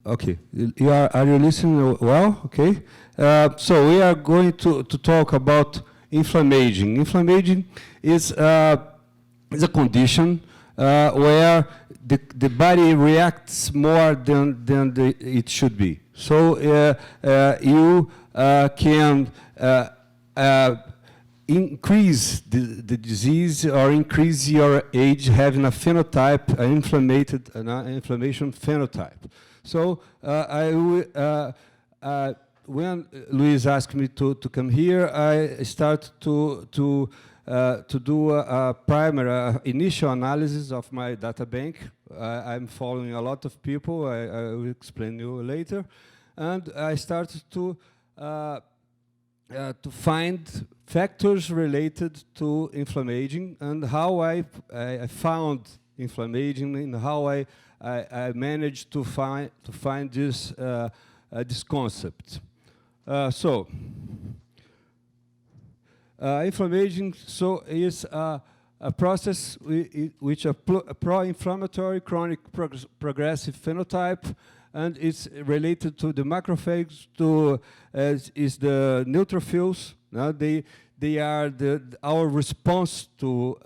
Okay, are you listening well? Okay. So we are going to talk about inflammaging. Inflammaging is a condition where the body reacts more than it should be. So you can increase the disease or increase your age having a phenotype, an inflammation phenotype. So when Luis asked me to come here, I started to do a primary, initial analysis of my data bank. I'm following a lot of people. I will explain you later. And I started to find factors related to inflammaging and how I found inflammaging and how I managed to find this this concept. Inflammaging is a process which a pro-inflammatory chronic progressive phenotype, and it's related to the macrophages. Is the neutrophils. They are our response to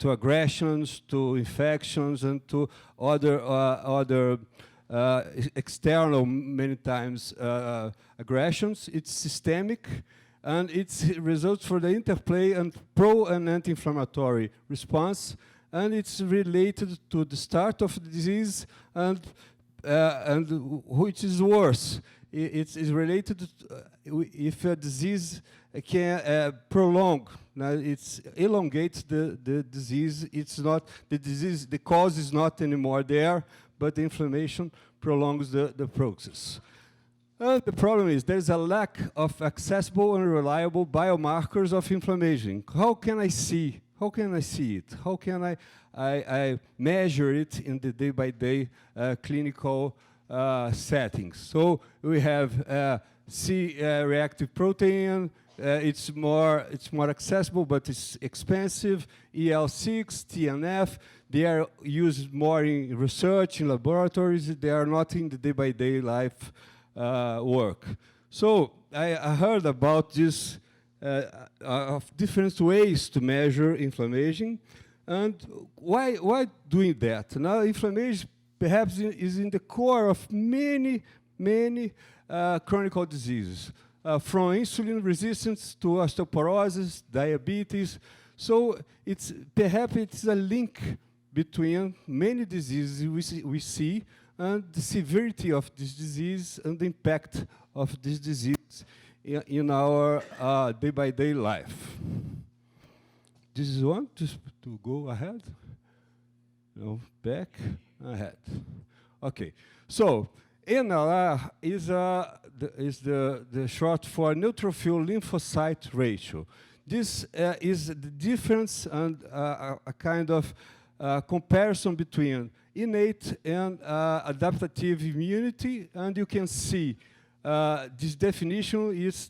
aggressions, to infections, and to other external, many times, aggressions. It's systemic, and it results for the interplay and pro and anti-inflammatory response, and it's related to the start of the disease and which is worse. It's related to if a disease can prolong. Now it elongates the disease. It's not the disease. The cause is not anymore there, but the inflammation prolongs the process. The problem is there's a lack of accessible and reliable biomarkers of inflammation. How can I see? How can I see it? How can I measure it in the day-by-day clinical settings? So we have C-reactive protein. It's more accessible, but it's expensive. EL6, TNF. They are used more in research in laboratories. They are not in the day-by-day life work. So I heard about this of different ways to measure inflammation, and why doing that? Now, inflammation perhaps is in the core of many chronic diseases, from insulin resistance to osteoporosis, diabetes. So perhaps it's a link between many diseases we see and the severity of this disease and the impact of this disease in our day-by-day life. This is one, just to go ahead. No, back, ahead. Okay, so NLR is the short for neutrophil lymphocyte ratio. This is the difference and a kind of comparison between innate and adaptive immunity, and you can see this definition is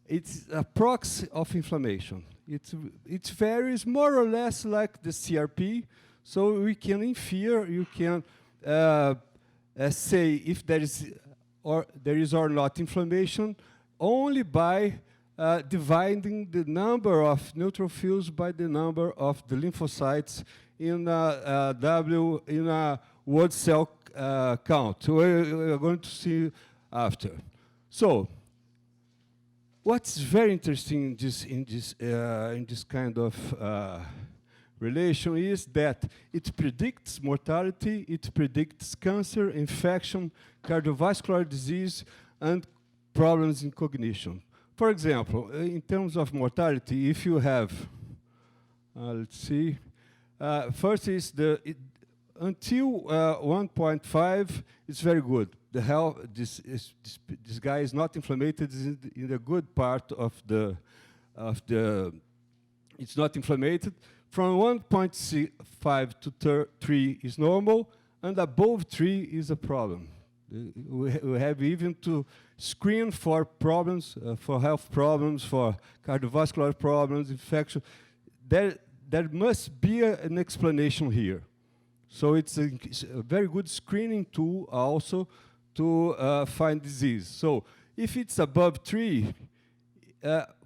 it's a proxy of inflammation. It varies more or less like the CRP, so we can infer, you can say if there is or not inflammation only by dividing the number of neutrophils by the number of the lymphocytes in a word cell count. We're going to see after. So, what's very interesting in this kind of relation is that it predicts mortality, it predicts cancer, infection, cardiovascular disease, and problems in cognition. For example, in terms of mortality, if you have, let's see, first is until 1.5, it's very good. The health, this guy is not inflamed, in the good part of the, it's not inflamed. From 1.5 to 3 is normal, and above 3 is a problem. We have even to screen for problems, for health problems, for cardiovascular problems, infection. There must be an explanation here. So it's a very good screening tool also to find disease. So if it's above 3,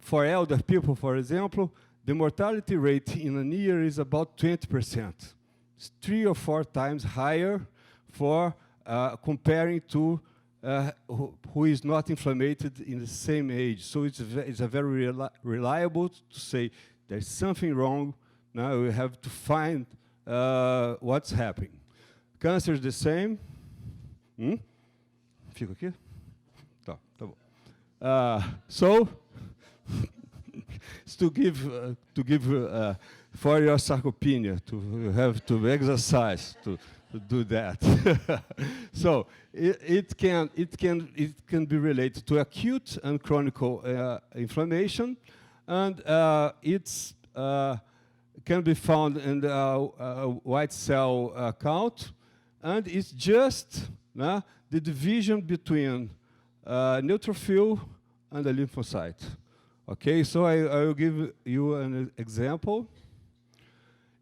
for elder people, for example, the mortality rate in a year is about 20%. It's 3 or 4 times higher for comparing to who is not inflamed in the same age. So it's a very reliable to say there's something wrong. Now we have to find what's happening. Cancer is the same. Fico aqui? Tá bom. So, to give for your sarcopenia, to have to exercise to do that. So it can be related to acute and chronic inflammation, and it's can be found in the white cell count, and it's just the division between neutrophil and the lymphocyte. Okay, so I will give you an example.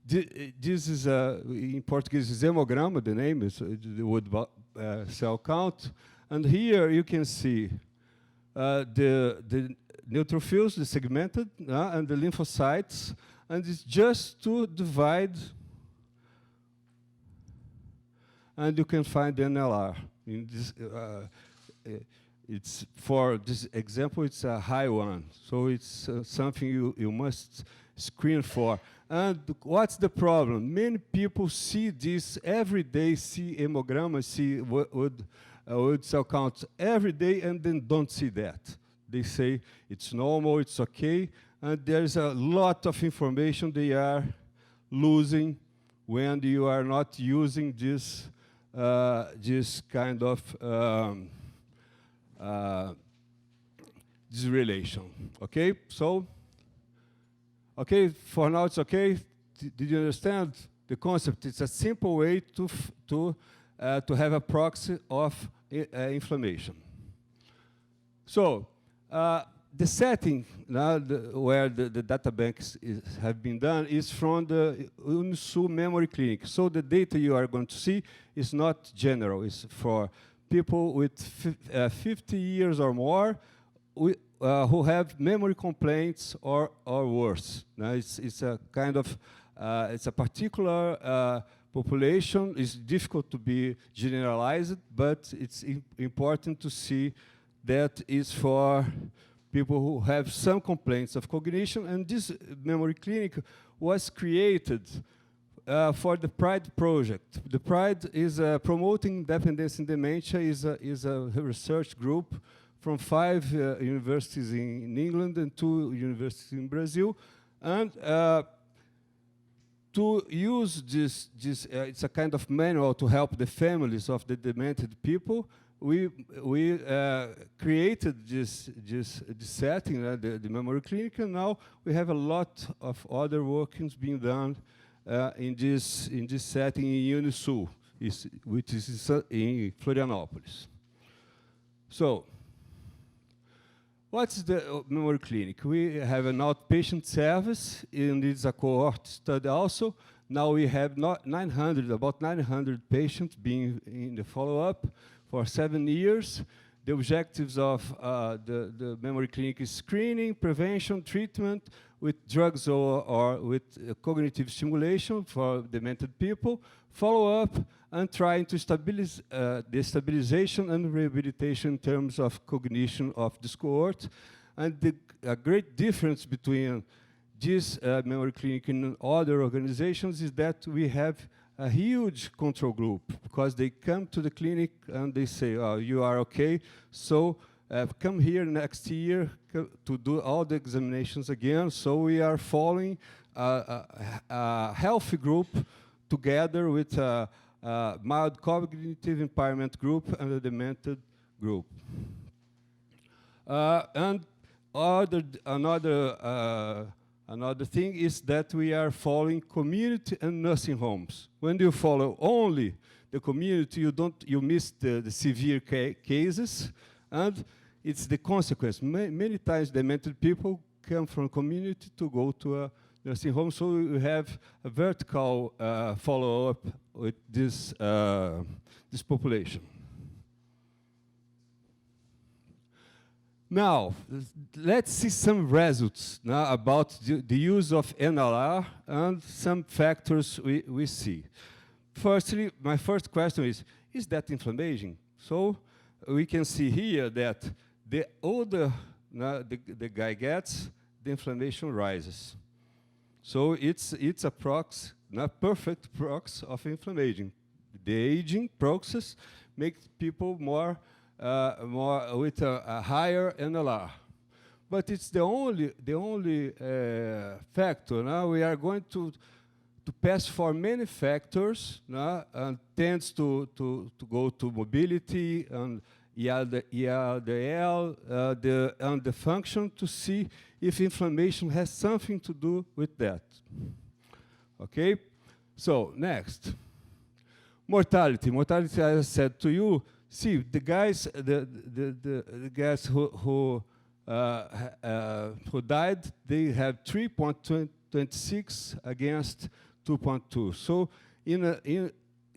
This is, in Portuguese, hemograma, the name is the wood cell count. And here you can see the neutrophils, the segmented, and the lymphocytes. And it's just to divide, and you can find the NLR. In this, it's for this example, it's a high one. So it's something you must screen for. And what's the problem? Many people see this every day, see hemogram, see wood cell count every day, and then don't see that. They say it's normal, it's okay, and there's a lot of information they are losing when you are not using this kind of this relation. Okay, so. Okay, for now it's okay. Did you understand the concept? It's a simple way to have a proxy of inflammation. So the setting where the data banks have been done is from the UNICSUL memory clinic. So the data you are going to see is not general. It's for people with 50 years or more who have memory complaints or worse. Now it's a kind of, it's a particular population. It's difficult to be generalized, but it's important to see that it's for people who have some complaints of cognition. And this memory clinic was created for the PRIDE project. The PRIDE is promoting independence in dementia, is a research group from 5 universities in England and 2 universities in Brazil. And to use this it's a kind of manual to help the families of the demented people. We created this setting, the memory clinic, and now we have a lot of other workings being done in this setting in UNICSUL, which is in Florianópolis. So, what's the memory clinic? We have an outpatient service, and it's a cohort study also. Now we have about 900 patients being in the follow-up for 7 years. The objectives of the memory clinic is screening, prevention, treatment with drugs or with cognitive stimulation for demented people, follow-up, and trying to stabilize the stabilization and rehabilitation in terms of cognition of this cohort. And a great difference between this memory clinic and other organizations is that we have a huge control group, because they come to the clinic and they say, oh, you are okay, so come here next year to do all the examinations again. So we are following a healthy group together with a mild cognitive impairment group and a demented group. And another thing is that we are following community and nursing homes. When you follow only the community, you miss the severe cases, and it's the consequence. Many times demented people come from community to go to a nursing home. So we have a vertical follow-up with this this population. Now, let's see some results now about the use of NLR and some factors we see. Firstly, my first question is that inflammation? So we can see here that the older the guy gets, the inflammation rises. So it's a proxy, not perfect proxy of inflammation. The aging process makes people more with a higher NLR. But it's the only factor. Now we are going to pass for many factors, and tends to go to mobility and ELDL, and the function, to see if inflammation has something to do with that. Okay? So next, mortality. Mortality, as I said to you, see, the guys, the guys who died, they have 3.26 against 2.2. So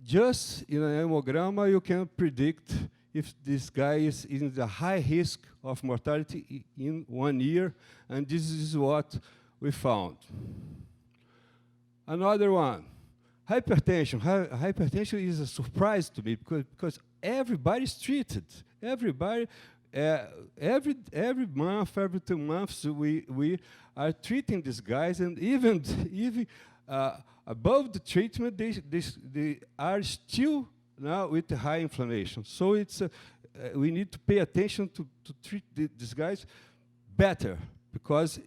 just in an hemogramma, you can predict if this guy is in the high risk of mortality in 1 year, and this is what we found. Another one, hypertension. Hypertension is a surprise to me because everybody's treated. Everybody, every month, every 2 months, we are treating these guys, and even above the treatment, they are still now with the high inflammation. So it's we need to pay attention to treat these guys better, because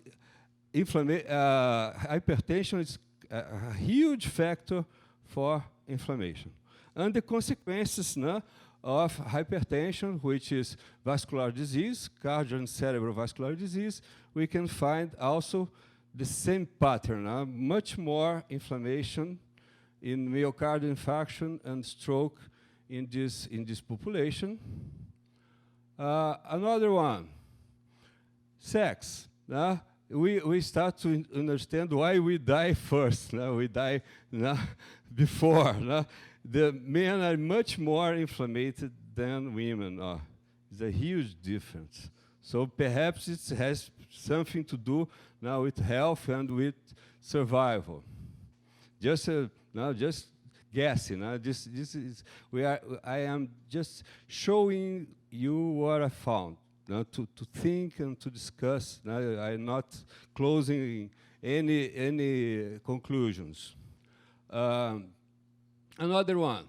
hypertension is a huge factor for inflammation. And the consequences of hypertension, which is vascular disease, cardio and cerebrovascular disease, we can find also the same pattern, much more inflammation in myocardial infarction and stroke in this population. Another one, sex. We start to understand why we die first. We die before. The men are much more inflamed than women are. It's a huge difference. So perhaps it has something to do now with health and with survival. Just guessing. This is I am just showing you what I found. To think and to discuss. I'm not closing any conclusions. Another one,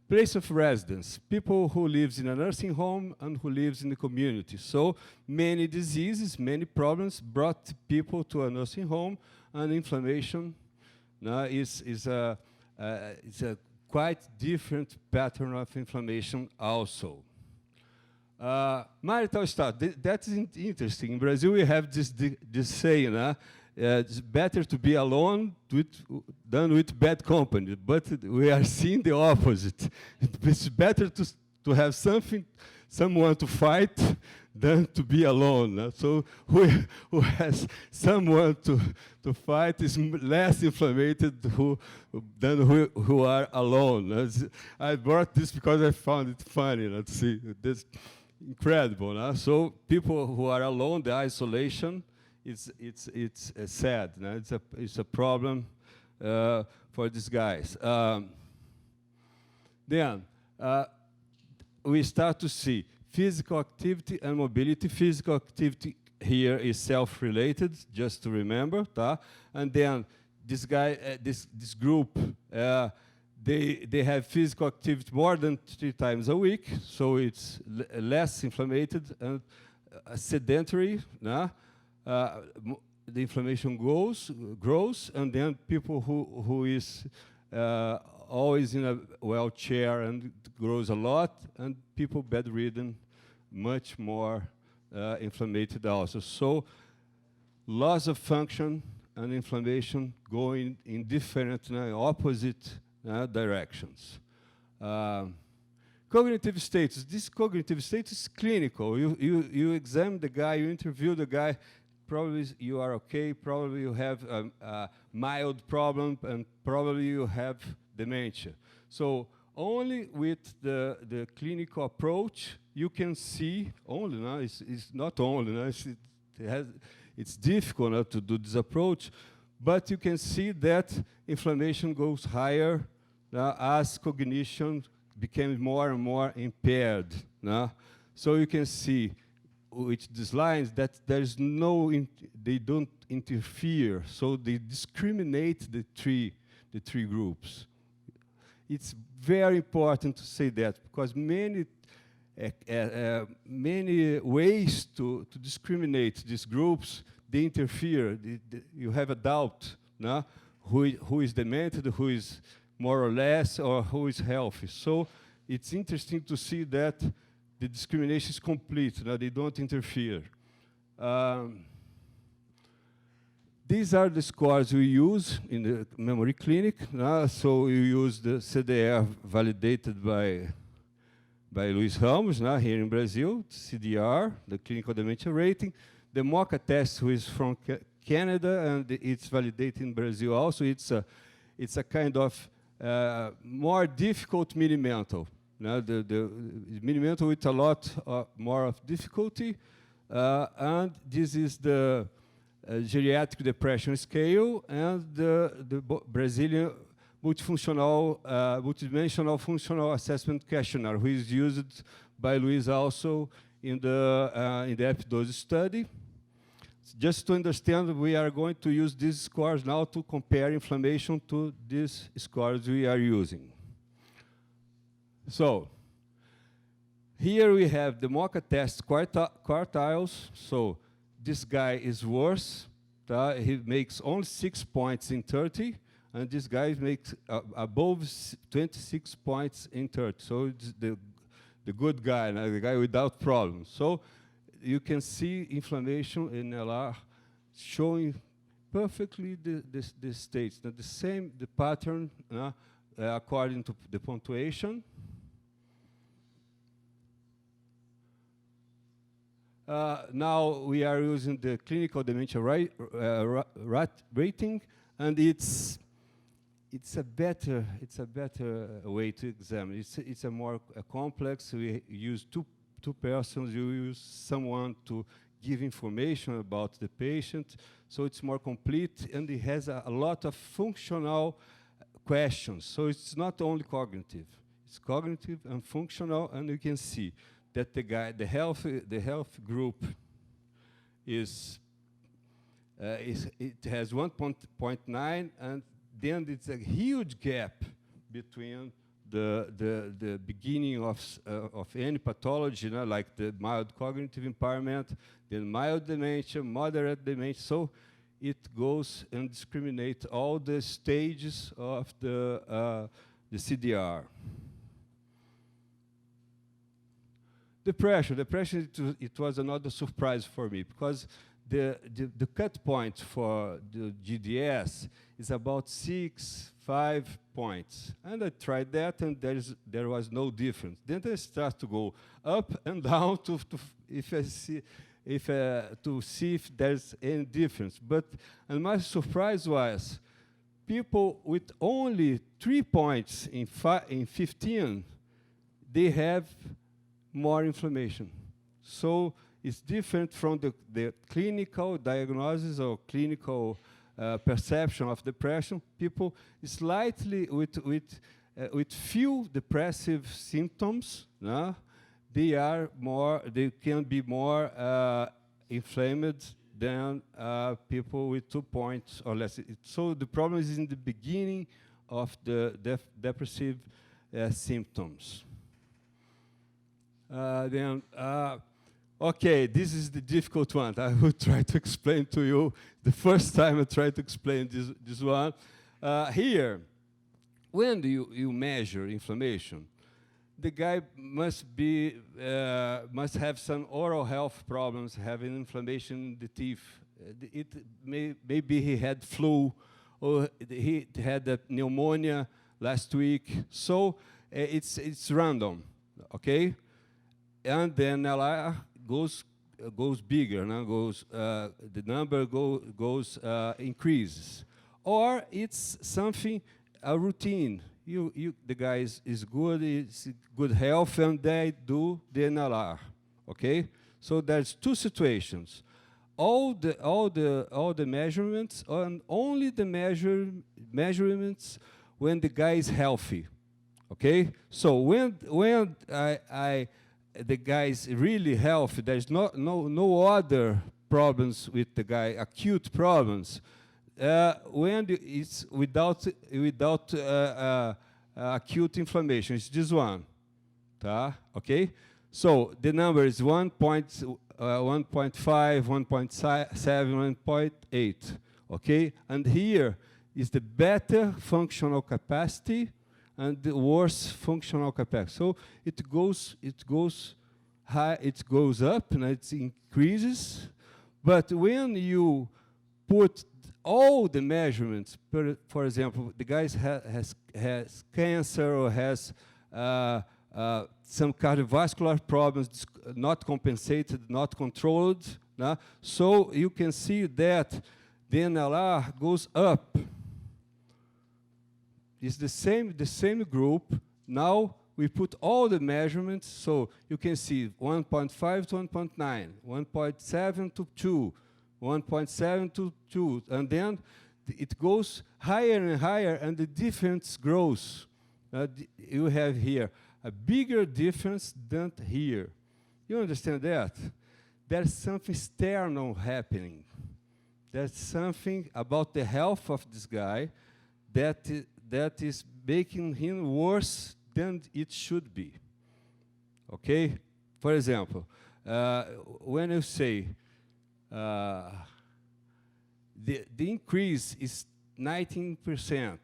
place of residence. People who lives in a nursing home and who lives in the community. So many diseases, many problems brought people to a nursing home, and inflammation is a quite different pattern of inflammation also. Marital status, that is interesting. In Brazil, we have this saying, it's better to be alone than with bad company. But we are seeing the opposite. It's better to have someone to fight than to be alone. So who has someone to fight is less inflamed than who are alone. I brought this because I found it funny. Let's see, this incredible. So people who are alone, the isolation, it's sad. It's a problem for these guys. Then we start to see physical activity and mobility. Physical activity here is self-related, just to remember. And then this guy, this group, they have physical activity more than 3 times a week, so it's less inflamed and sedentary. The inflammation grows, and then people who is always in a wheelchair and grows a lot, and people bedridden, much more inflamed also. So loss of function and inflammation going in different, opposite directions. Cognitive status. This cognitive status is clinical. You examine the guy, you interview the guy probably you are okay, probably you have a mild problem, and probably you have dementia. So only with the clinical approach, you can see, only, no, it's not only, no, it's difficult, no, to do this approach, but you can see that inflammation goes higher as cognition became more and more impaired. No? So you can see with these lines that there's no, they don't interfere, so they discriminate the three groups. It's very important to say that, because many ways to discriminate these groups, they interfere. You have a doubt, no? Who is demented, who is more or less, or who is healthy. So it's interesting to see that the discrimination is complete, no? They don't interfere. These are the scores we use in the memory clinic. So we use the CDR validated by Luis Ramos here in Brazil, CDR, the clinical dementia rating. The MOCA test, which is from Canada, and it's validated in Brazil also. It's a kind of more difficult mini-mental. The mini-mental with a lot more of difficulty. And this is the geriatric depression scale and the Brazilian multidimensional functional assessment questionnaire, which is used by Luis also in the F12 study. Just to understand, we are going to use these scores now to compare inflammation to these scores we are using. So here we have the MOCA test quartiles. So this guy is worse. He makes only 6 points in 30, and this guy makes above 26 points in 30. So it's the good guy, the guy without problems. So you can see inflammation in LR showing perfectly the states. Now the pattern according to the punctuation. Now we are using the clinical dementia rating, and it's a better way to examine. It's a more complex. We use two persons. You use someone to give information about the patient, so it's more complete, and it has a lot of functional questions. So it's not only cognitive; it's cognitive and functional, and you can see that the health group it has 1.9, and then it's a huge gap between the beginning of any pathology, like the mild cognitive impairment, then mild dementia, moderate dementia. So it goes and discriminates all the stages of the CDR. Depression, it was another surprise for me, because the cut point for the GDS is about 5 points. And I tried that, and there was no difference. Then I start to go up and down to see if there's any difference. And my surprise was people with only 3 points in 15, they have more inflammation. So it's different from the clinical diagnosis or clinical perception of depression. People slightly with few depressive symptoms, they can be more inflamed than people with 2 points or less. So the problem is in the beginning of the depressive symptoms. Okay, this is the difficult one. I will try to explain to you. The first time I try to explain this one. Here, when do you measure inflammation? The guy must have some oral health problems, having inflammation in the teeth. Maybe he had flu, or he had a pneumonia last week. So it's random, okay? And then LR goes goes bigger, no? The number goes increases, or it's something a routine. The guy is good, is good health, and they do the NLR. Okay, so there's two situations. All the measurements, and only the measurements when the guy is healthy. Okay, so when the guy is really healthy, there's no other problems with the guy, acute problems. When it's without acute inflammation, it's this one, okay? So the number is 1.5, 1.7, 1.8, okay? And here is the better functional capacity and the worse functional capacity. So it goes high, it goes up, and it increases. But when you put all the measurements, for example, the guy has cancer or has some cardiovascular problems, not compensated, not controlled. So you can see that the NLR goes up. It's the same group. Now we put all the measurements, so you can see 1.5 to 1.9, 1.7 to 2, 1.7 to 2, and then it goes higher and higher, and the difference grows. You have here a bigger difference than here. You understand that? There's something external happening. There's something about the health of this guy that is making him worse than it should be. Okay? For example, when you say the increase is 19%,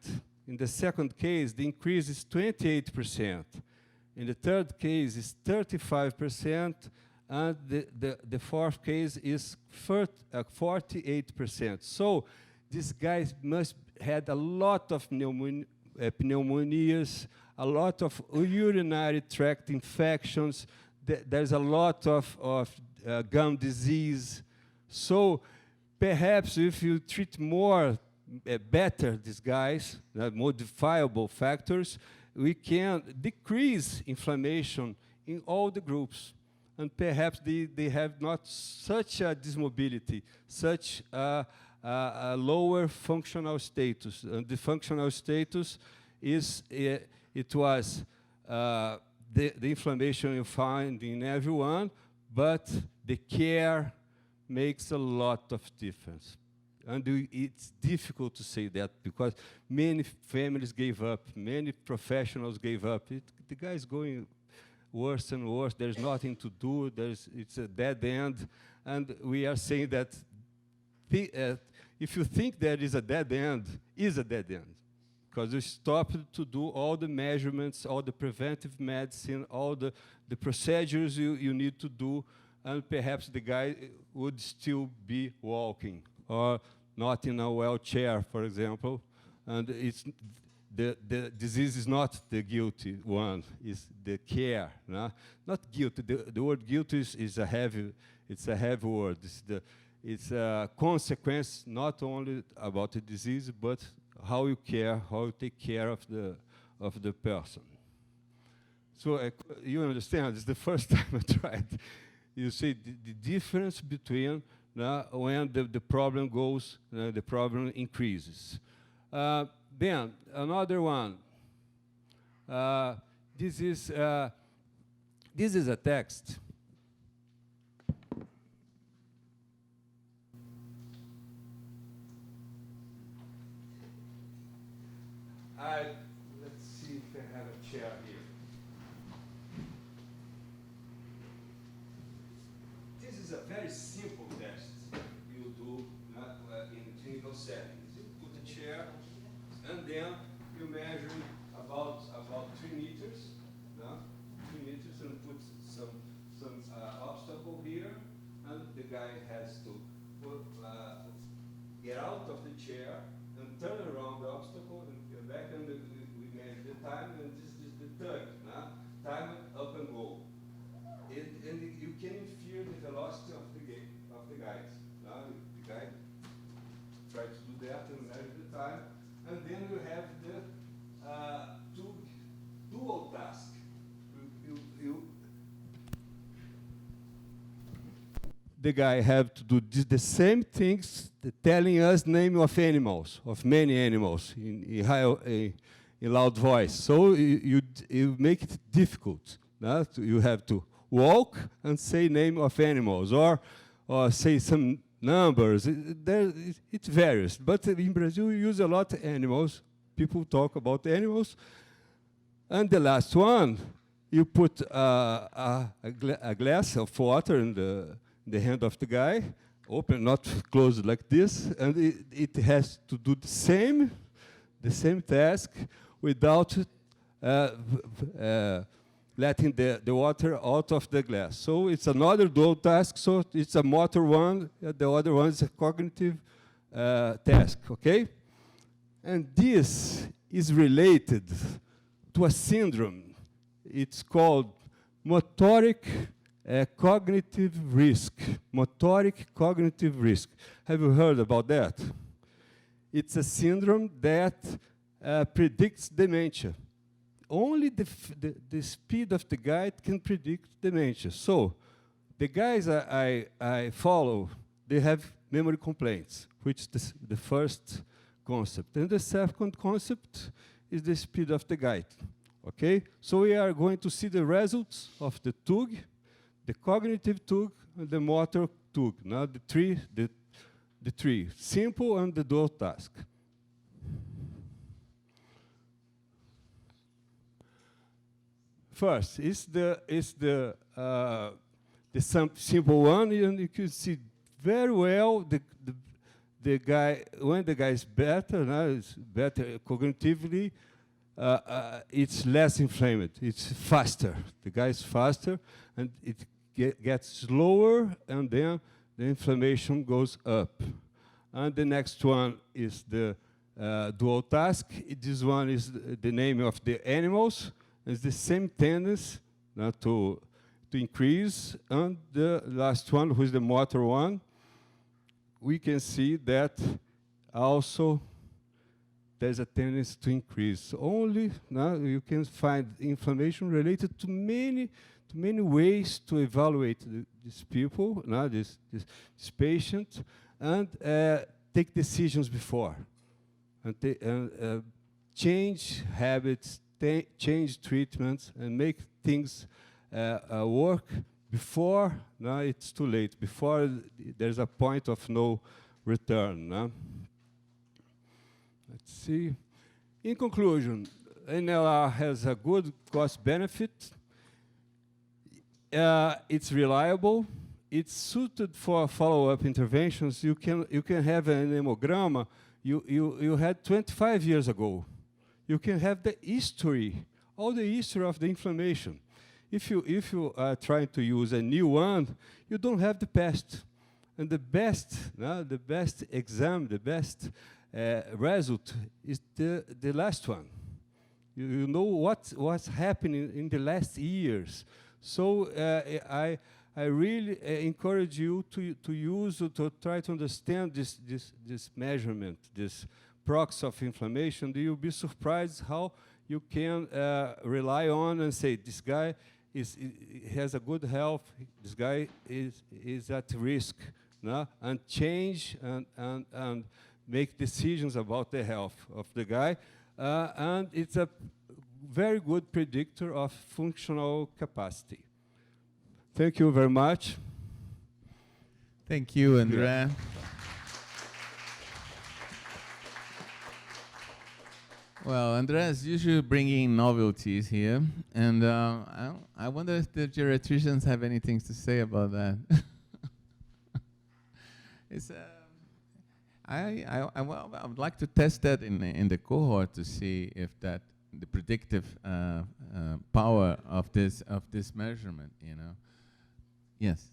in the second case, the increase is 28%. In the third case, is 35%, and the fourth case is 48%. So this guy must had a lot of pneumonias, a lot of urinary tract infections. There's a lot of gum disease. So perhaps if you treat more better these guys, modifiable factors, we can decrease inflammation in all the groups. And perhaps they have not such a dysmobility, such a lower functional status. And the functional status is, it was the inflammation you find in everyone, but the care makes a lot of difference. And it's difficult to say that because many families gave up, many professionals gave up. The guy is going worse and worse. There's nothing to do. It's a dead end. And we are saying that if you think there is a dead end, is a dead end. Because you stop to do all the measurements, all the preventive medicine, all the procedures you need to do, and perhaps the guy would still be walking or not in a wheelchair, for example. And it's the disease is not the guilty one; it's the care. No? Not guilty. The word guilty is a heavy. It's a heavy word. It's a consequence not only about the disease, but how you care, how you take care of the person. So you understand? It's the first time I tried. You see the difference between when the problem goes, the problem increases. Then another one. This is a text. Let's see if I have a chair here. This is a very simple test you do in clinical settings. You put a chair, and then you measure about 3 meters, 3 meters, and put some obstacle here, and the guy has to get out of the chair and turn around the obstacle and get back, and we measure the time, and this is the tug, time up and go. And you can feel the velocity of the the guy have to do the same things, telling us name of animals, of many animals, in loud voice. So you make it difficult. You have to walk and say name of animals, or say some numbers. It varies. But in Brazil, we use a lot of animals. People talk about animals. And the last one, you put a glass of water in the hand of the guy, open, not closed like this, and it has to do the same task without letting the water out of the glass. So it's another dual task, so it's a motor one, the other one is a cognitive task, okay? And this is related to a syndrome. It's called motoric cognitive risk. Motoric cognitive risk. Have you heard about that? It's a syndrome that predicts dementia. Only the speed of the guide can predict dementia. So the guys I follow, they have memory complaints, which is the first concept. And the second concept is the speed of the guide. Okay? So we are going to see the results of the TUG, the cognitive TUG, and the motor TUG. Now the three, simple and the dual task. First is the simple one, and you can see very well the guy, when the guy is better, is better cognitively, it's less inflamed, it's faster. The guy is faster, and it gets slower, and then the inflammation goes up. And the next one is the dual task. This one is the name of the animals. It's the same tendency to increase. And the last one, who is the motor one, we can see that also there's a tendency to increase. Only now you can find inflammation related to many ways to evaluate these people, this patient, and take decisions before, and change habits, change treatments, and make things work before it's too late, before there's a point of no return. Let's see. In conclusion, NLR has a good cost-benefit. It's reliable. It's suited for follow-up interventions. You can have an hemogram you had 25 years ago. You can have the history, all the history of the inflammation. If you are trying to use a new one, you don't have the past. And the best exam, the best result is the last one. You know what's happening in the last years. So I really encourage you to use, to try to understand this measurement, this proxy of inflammation. You'll be surprised how you can rely on and say, this guy has a good health, this guy is at risk, and change and make decisions about the health of the guy. And it's a very good predictor of functional capacity. Thank you very much. Thank you, André. Well, André is usually bringing novelties here, and I wonder if the geriatricians have anything to say about that. It's I would like to test that in the cohort to see if that the predictive power of this measurement, Yes.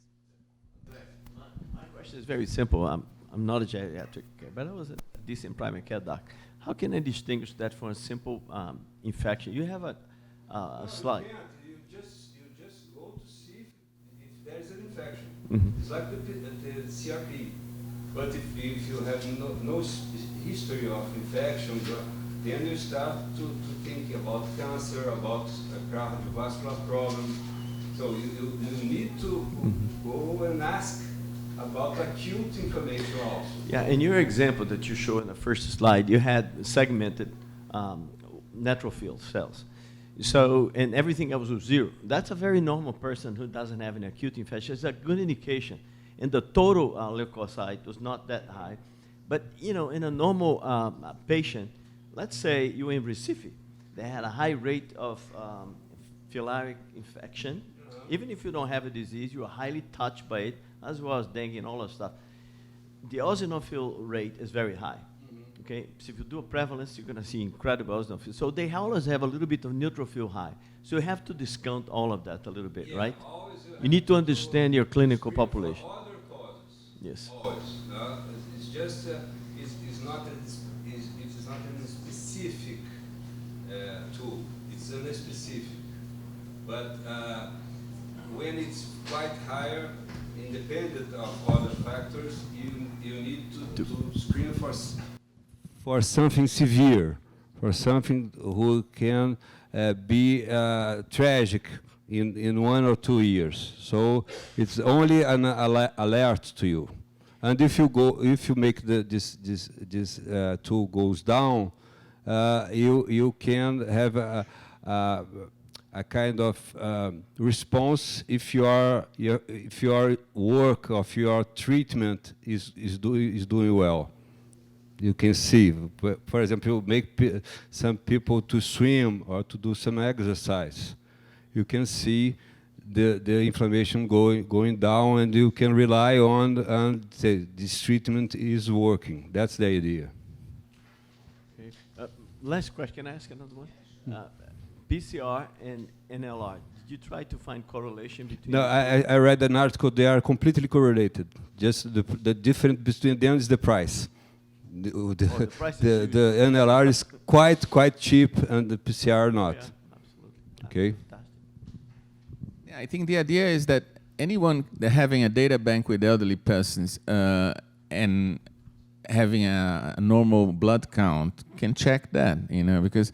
My question is very simple. I'm not a geriatric care, but I was a decent primary care doc. How can I distinguish that from a simple infection? You have a slide. You just go to see if there's an infection. Mm-hmm. It's like the CRP. But if you have no history of infection, then you start to think about cancer, about cardiovascular problem. So you need to go and ask about acute inflammation also. Yeah, in your example that you show in the first slide, you had segmented neutrophil cells. So, and everything else was zero. That's a very normal person who doesn't have an acute infection. It's a good indication. And the total leukocyte was not that high. But, you know, in a normal patient, let's say you're in Recife, they had a high rate of filaric infection. Even if you don't have a disease, you are highly touched by it, as well as dengue and all that stuff. The eosinophil rate is very high. Okay, so if you do a prevalence, you're going to see incredible eosinophils. So they always have a little bit of neutrophil high. So you have to discount all of that a little bit, right? You need to understand your clinical population. Other causes. Yes. Always. It's just it's not a specific tool. It's unspecific. But when it's quite higher, independent of other factors, you need to screen for something severe, for something who can be tragic in 1 or 2 years. So it's only an alert to you. And if you make this tool goes down, you can have a kind of response if your work of your treatment is doing well. You can see, for example, you make some people to swim or to do some exercise. You can see the inflammation going down, and you can rely on and say this treatment is working. That's the idea. Okay. Last question. Can I ask another one? PCR and NLR. Did you try to find correlation between? No, I read an article. They are completely correlated. Just the difference between them is the price. The NLR is quite cheap, and the PCR not. Yeah, absolutely. Okay. Yeah, I think the idea is that anyone that having a data bank with elderly persons and having a normal blood count can check that, you know, because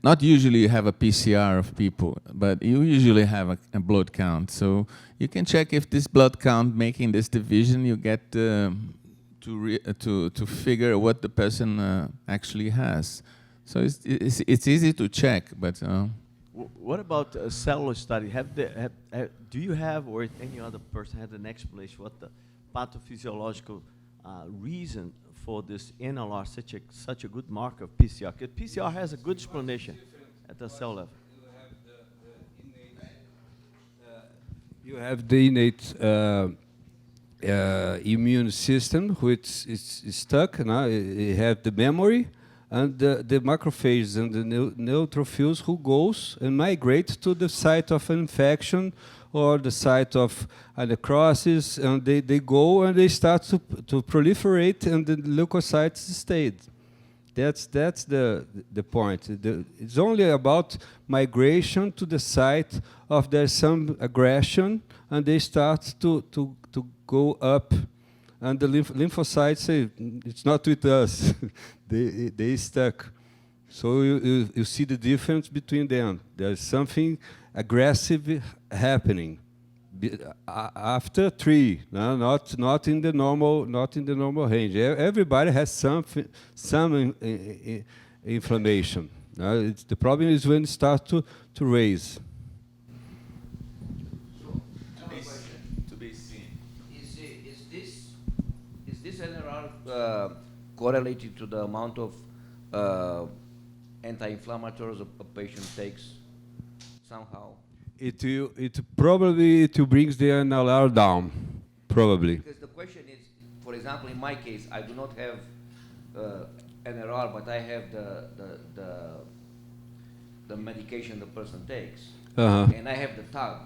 not usually you have a PCR of people, but you usually have a blood count. So you can check if this blood count making this division, you get to figure what the person actually has. So it's easy to check, but. What about a cellular study? Do you have, or any other person had an explanation what the pathophysiological reason for this NLR, such a good marker of PCR? Because PCR has a good explanation at the cell level. You have the innate immune system, which is stuck. Now you have the memory, and the macrophages and the neutrophils who goes and migrate to the site of an infection or the site of a necrosis, and they go and they start to proliferate, and the leukocytes stayed. That's the point. It's only about migration to the site of there's some aggression, and they start to go up, and the lymphocytes say it's not with us. they stuck. So you see the difference between them. There's something aggressive happening after 3, no, not in the normal range. Everybody has some inflammation. The problem is when it starts to raise. To be seen. Is this NRR correlated to the amount of anti-inflammatories a patient takes somehow? It probably brings the NLR down, probably. Because the question is, for example, in my case, I do not have NRR, but I have the medication the person takes, and I have the tag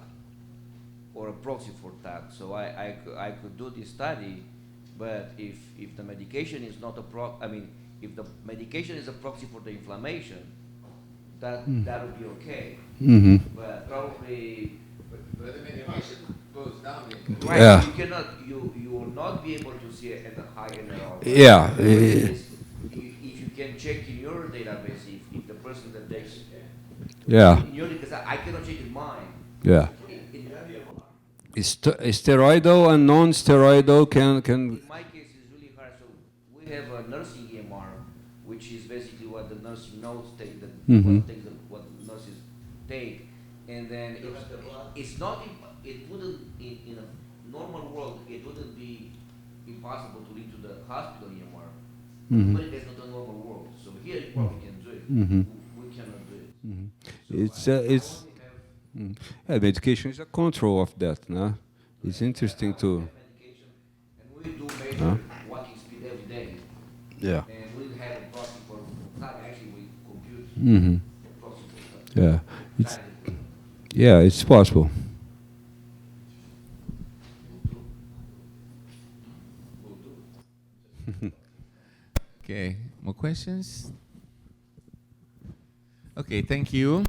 or a proxy for tag. So I could do this study, but if the medication is not if the medication is a proxy for the inflammation, that would be okay. Mm-hmm. But probably, But the medication goes down. right? Yeah. You will not be able to see it at a high NRR. Yeah. If you can check in your database if the person that takes Yeah. in your, because I cannot check in mine. Yeah. Steroidal and non-steroidal can. In my case, it's really hard. So we have a nursing EMR, which is basically what the nursing notes take, what the nurses take, and then it's not. It wouldn't in a normal world. It wouldn't be impossible to lead to the hospital EMR, but it's not a normal world. So here you probably can do it. We cannot do it. So yeah, medication is a control of that, no? It's interesting to. Medication, and we do measure walking speed every day. Yeah. And we have a proxy for that. Actually, we compute proxy for that. Yeah, it's possible. Okay, more questions? Okay, thank you.